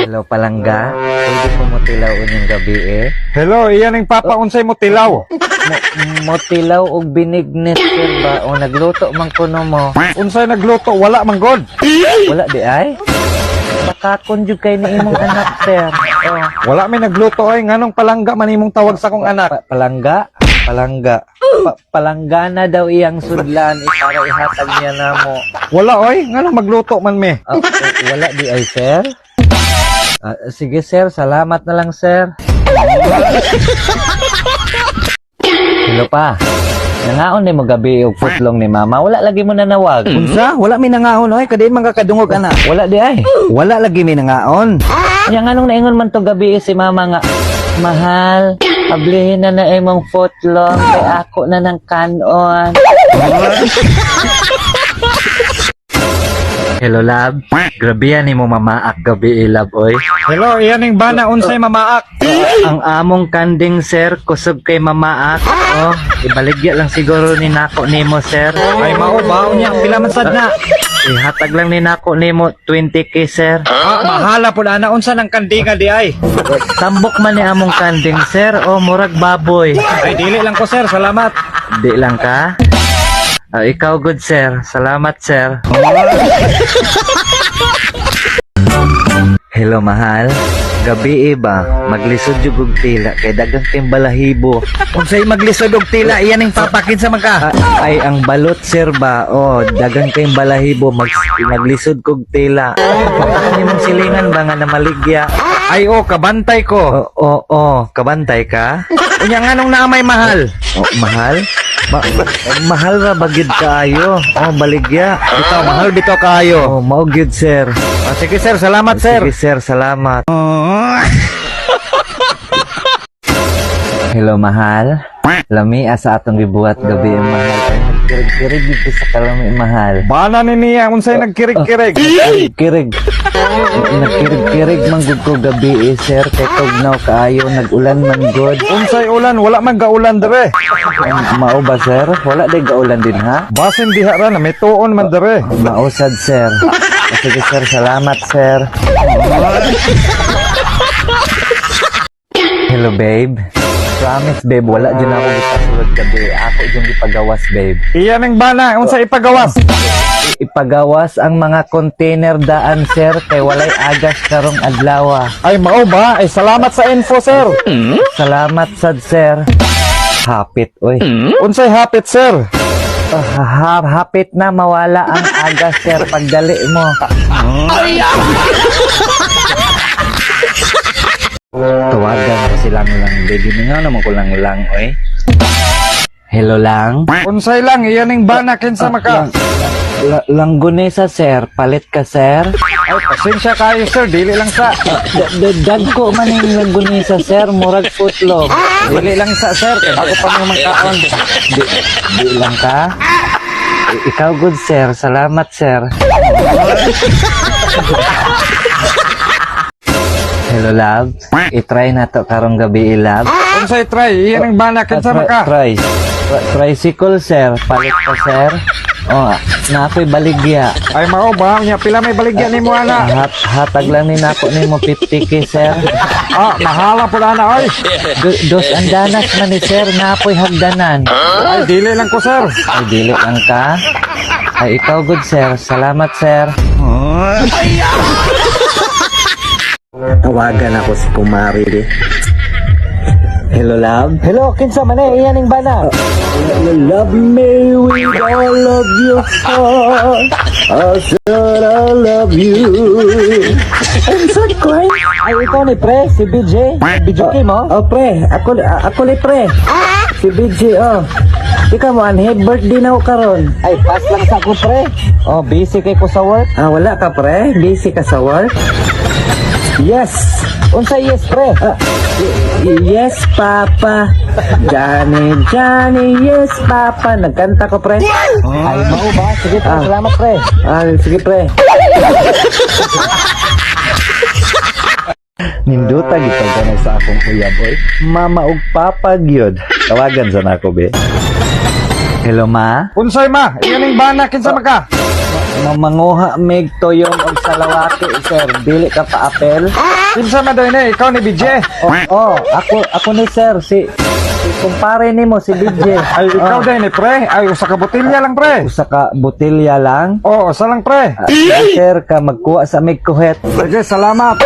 Hello, palangga. Pwede ko mo tilaw unyong gabi eh. Hello, iyan ang papaunsay mo tilaw. Motilaw og binignet sir ba? O nagluto man kuno mo. Unsay nagluto, wala man god. Wala di ay? Bakakon jud kay ni imong anak sir. Oh, Wala may nagluto ay nganong palangga man imong tawag sa kong anak. palangga? Palangga. Palanggana daw iyang sudlan para ihatag niya namo. Wala oy, nganong magluto man me. Wala di ay sir? Sige sir, salamat na lang sir. Hello pa. Nangaon ni mo gabi og putlong ni mama. Wala lagi mo nanawag. Unsa? Wala mi nangaon oy, kadiin man kakadungog ana. Wala di ay. Wala lagi mi nangaon. Yang anong naingon man to gabi si mama nga, mahal, ablihin na na imong footlong kay ako na ng kanon. Hello love. Grabe yan mo mamaak gabi love oy. Hello, iyan ang bana unsay mamaak. Ang among kanding sir kusog kay mamaak. Oh, ibaligya lang siguro ni nako nimo sir. Ay mao ba unya pila man sad na. Ihatag lang ni nako nimo 20k sir. Mahala pud ana unsa nang kandinga di ay. Tambok man ni among kanding sir. Oh, murag baboy. Ay dili lang ko sir, salamat. Di lang ka? Ikaw good sir. Salamat sir. Hello mahal. Gabi ba? Maglisod jud og tila kay dagang timbalahibo. Unsay maglisod og tila, iyan ang papakin sa maka. Ay ang balot sir ba? Oh, dagang kay balahibo maglisod kog tila. Patak nimong silingan ba nga na maligya? Ay kabantay ko. Oo, kabantay ka? Unya nganong naamay mahal. Oh, mahal? Mahal ra bagid kaayo. Oh, baligya. Bitaw mahal bitaw kaayo. Oh, mao gyud sir. Sige sir, salamat sir. Sige sir, salamat. Hello mahal. Lami asa atong gibuhat gabi ang mahal. Ay nagkirig-kirig dito sa kalami mahal. Bana ni niya unsay nagkirig-kirig. Kirig. Nagkirig-kirig man gud ko gabi sir kay tugnaw kaayo nag-ulan man gud. Unsay ulan, wala man gaulan dire. Mao ba sir? Wala day gaulan din ha? Basin diha ra na may tuon man dire. Mausad sir. Sige sir, salamat sir. Hello babe. Promise babe, wala dyan ako gipasulod gabi. Ako dyan gipagawas babe. Iyan ang bana unsay ipagawas. Ipagawas ang mga container daan sir kay walay agas karong adlaw. Ay mao ba? Ay salamat sa info sir. Salamat sad sir. Hapit oy. Unsay hapit sir? Hapit na mawala ang agas sir pagdali mo. Tawagan ko si lang baby nga naman ko lang oy. Hello lang. Unsay lang iyan ang bana kinsa maka. Langgonesa sir, palit ka sir. Ay pasensya kayo sir, dili lang sa. Dagko man yung langgonesa sir, murag putlog. Dili lang sa sir, kay bago pa mo mangkaon. Di lang ka? Ikaw good sir, salamat sir. Hello love, i-try na to karong gabi love. Unsay try, iyan ang bana kinsa maka. Tricycle sir, palit ka sir. Oh, na ako'y baligya. Ay mao ba? Nya pila may baligya nimo ana? Hatag lang ni nako nimo 50k sir. Mahala pud ana oy. Dos andanas man ni sir, na ako'y hagdanan. Ay dili lang ko sir. Ay dili lang ka. Ay ikaw good sir, salamat sir. Tawagan ako si Kumari di. Hello love. Hello, kinsa man iyan ang bana. Love me with all of your heart. I said I love you. Unsa ko? Ay ikaw ni pre, si BJ. BJ mo? Oh pre, ako ni pre. Si BJ oh. Ikaw mo anhe birthday na ko karon. Ay pas lang sa ko pre. Oh, busy kay ko sa work. Wala ka pre, busy ka sa work. Yes. Unsa yes pre? Yes, Papa. Johnny, Johnny, yes, Papa. Nagkanta ko, pre. Ay mao ba? Sige pre, salamat pre. Sige, pre. Ninduta gitag ka na sa akong uyab oy. Mama ug papa gyud. Tawagan sa nako be. Hello ma. Unsay ma? Iyan ang bana kinsa maka. Mamanguha mig tuyong og salawati, sir. Dili ka pa apel. Kinsa man daw ni, ikaw ni BJ. Ako ni sir, si kumpare nimo si BJ. Ay, ikaw daw ni pre. Ay, usa ka botelya lang pre. Usa ka botelya lang. Oo, usa lang pre. Sir ka magkuha sa mig kuhet. Sige, salamat.